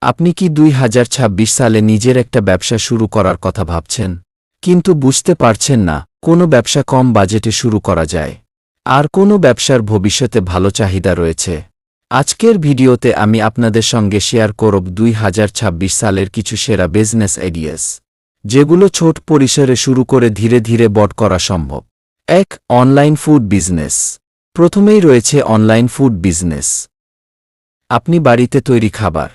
আপনি কি 2026 সালে নিজের একটা ব্যবসা শুরু করার কথা ভাবছেন, কিন্তু বুঝতে পারছেন না কোনো ব্যবসা কম বাজেটে শুরু করা যায়, আর কোনো ব্যবসার ভবিষ্যতে ভালো চাহিদা রয়েছে? আজকের ভিডিওতে আমি আপনাদের সঙ্গে শেয়ার করব 2026 সালের কিছু সেরা বিজনেস আইডিয়াস, যেগুলো ছোট পরিসরে শুরু করে ধীরে ধীরে বড় করা সম্ভব। 1. Online food business. প্রথমেই রয়েছে অনলাইন ফুড বিজনেস। আপনি বাড়িতে তৈরি খাবার,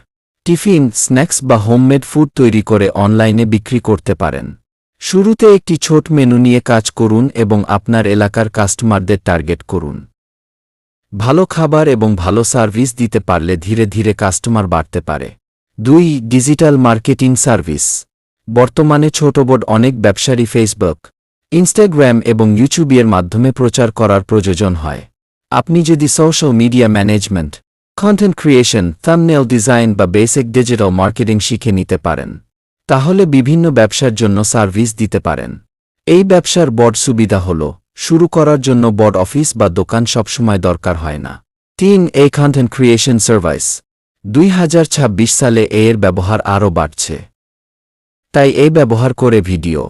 টিফিন, স্ন্যাক্স বা হোমমেড ফুড তৈরি করে অনলাইনে বিক্রি করতে পারেন। শুরুতে একটি ছোট মেনু নিয়ে কাজ করুন এবং আপনার এলাকার কাস্টমারদের টার্গেট করুন। ভালো খাবার এবং ভালো সার্ভিস দিতে পারলে ধীরে ধীরে কাস্টমার বাড়তে পারে। 2. Digital marketing service. বর্তমানে ছোট বড় অনেক ব্যবসায়ী ফেসবুক, ইনস্টাগ্রাম এবং ইউটিউবের মাধ্যমে প্রচার করার প্রয়োজন হয়। আপনি যদি social media management, content creation, thumbnail design বা বেসিক ডিজিটাল মার্কেটিং শিখে নিতে পারেন, তাহলে বিভিন্ন ব্যবসার জন্য সার্ভিস দিতে পারেন। এই ব্যবসার বড় সুবিধা হল শুরু করার জন্য বড় অফিস বা দোকান সবসময় দরকার হয় না। 3. এই কন্টেন্ট ক্রিয়েশন সার্ভিস। 2026 সালে এর ব্যবহার আরও বাড়ছে, তাই এই ব্যবহার করে ভিডিও,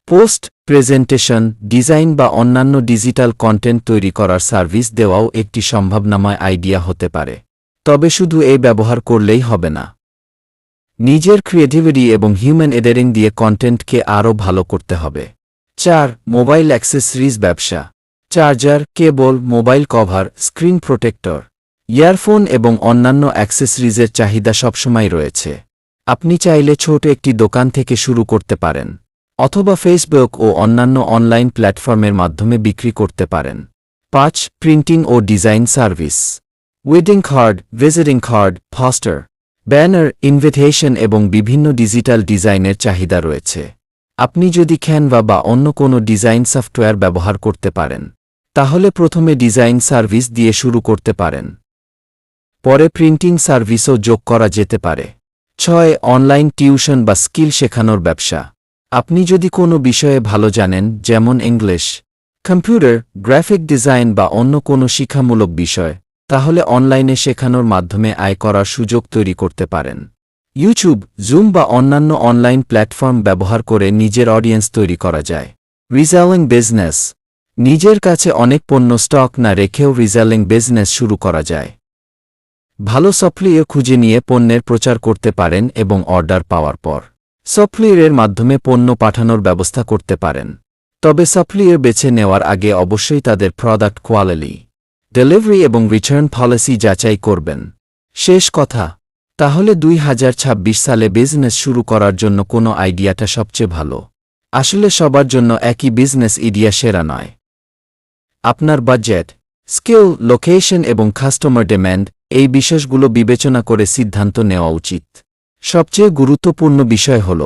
পোস্ট, প্রেজেন্টেশন, ডিজাইন বা অন্যান্য ডিজিটাল কন্টেন্ট তৈরি করার সার্ভিস দেওয়াও একটি সম্ভাবনাময় আইডিয়া হতে পারে। তবে শুধু এই ব্যবহার করলেই হবে না, নিজের ক্রিয়েটিভিটি এবং হিউম্যান এডিটিং দিয়ে কন্টেন্টকে আরও ভালো করতে হবে। 4. মোবাইল অ্যাক্সেসরিজ ব্যবসা। Charger, cable, mobile cover, screen protector, earphone এবং অন্যান্য অ্যাক্সেসরিজের চাহিদা সবসময় রয়েছে। আপনি চাইলে ছোট একটি দোকান থেকে শুরু করতে পারেন, অথবা ফেসবুক ও অন্যান্য অনলাইন প্ল্যাটফর্মের মাধ্যমে বিক্রি করতে পারেন। 5. প্রিন্টিং ও design service. Wedding card, visiting card, poster, banner, invitation এবং বিভিন্ন ডিজিটাল ডিজাইনের চাহিদা রয়েছে। আপনি যদি ক্যানভা বা অন্য কোনো ডিজাইন সফটওয়্যার ব্যবহার করতে পারেন, তাহলে প্রথমে ডিজাইন সার্ভিস দিয়ে শুরু করতে পারেন, পরে প্রিন্টিং সার্ভিসও যোগ করা যেতে পারে। 6. অনলাইন টিউশন বা স্কিল শেখানোর ব্যবসা। আপনি যদি কোনো বিষয়ে ভালো জানেন, যেমন ইংলিশ, কম্পিউটার, গ্রাফিক ডিজাইন বা অন্য কোনো শিক্ষামূলক বিষয়, তাহলে অনলাইনে শেখানোর মাধ্যমে আয় করার সুযোগ তৈরি করতে পারেন। ইউটিউব, জুম বা অন্যান্য অনলাইন প্ল্যাটফর্ম ব্যবহার করে নিজের অডিয়েন্স তৈরি করা যায়। Reselling business. নিজের কাছে অনেক পণ্য স্টক না রেখেও রিসেলিং বিজনেস শুরু করা যায়। ভালো সফটওয়্যার খুঁজে নিয়ে পণ্যের প্রচার করতে পারেন এবং অর্ডার পাওয়ার পর সফটওয়্যারের মাধ্যমে পণ্য পাঠানোর ব্যবস্থা করতে পারেন। তবে সফটওয়্যার বেছে নেওয়ার আগে অবশ্যই তাদের প্রোডাক্ট কোয়ালিটি, ডেলিভারি এবং রিটার্ন পলিসি যাচাই করবেন। শেষ কথা, তাহলে 2026 সালে বিজনেস শুরু করার জন্য কোনো আইডিয়াটা সবচেয়ে ভালো? আসলে সবার জন্য একই বিজনেস আইডিয়া সেরা নয়। আপনার বাজেট, স্কিল, লোকেশন এবং কাস্টমার ডিমান্ড, এই বিষয়গুলো বিবেচনা করে সিদ্ধান্ত নেওয়া উচিত। সবচেয়ে গুরুত্বপূর্ণ বিষয় হল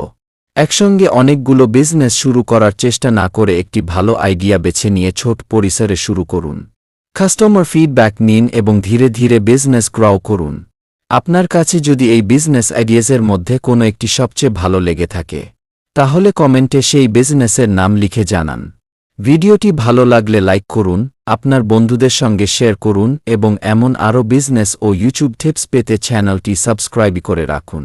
একসঙ্গে অনেকগুলো বিজনেস শুরু করার চেষ্টা না করে একটি ভালো আইডিয়া বেছে নিয়ে ছোট পরিসরে শুরু করুন। কাস্টমার ফিডব্যাক নিন এবং ধীরে ধীরে বিজনেস গ্রো করুন। আপনার কাছে যদি এই বিজনেস আইডিয়াসের মধ্যে কোনো একটি সবচেয়ে ভালো লেগে থাকে, তাহলে কমেন্টে সেই বিজনেসের নাম লিখে জানান। ভিডিওটি ভালো লাগলে লাইক করুন, আপনার বন্ধুদের সঙ্গে শেয়ার করুন এবং এমন আরও বিজনেস ও ইউটিউব টিপস পেতে চ্যানেলটি সাবস্ক্রাইব করে রাখুন।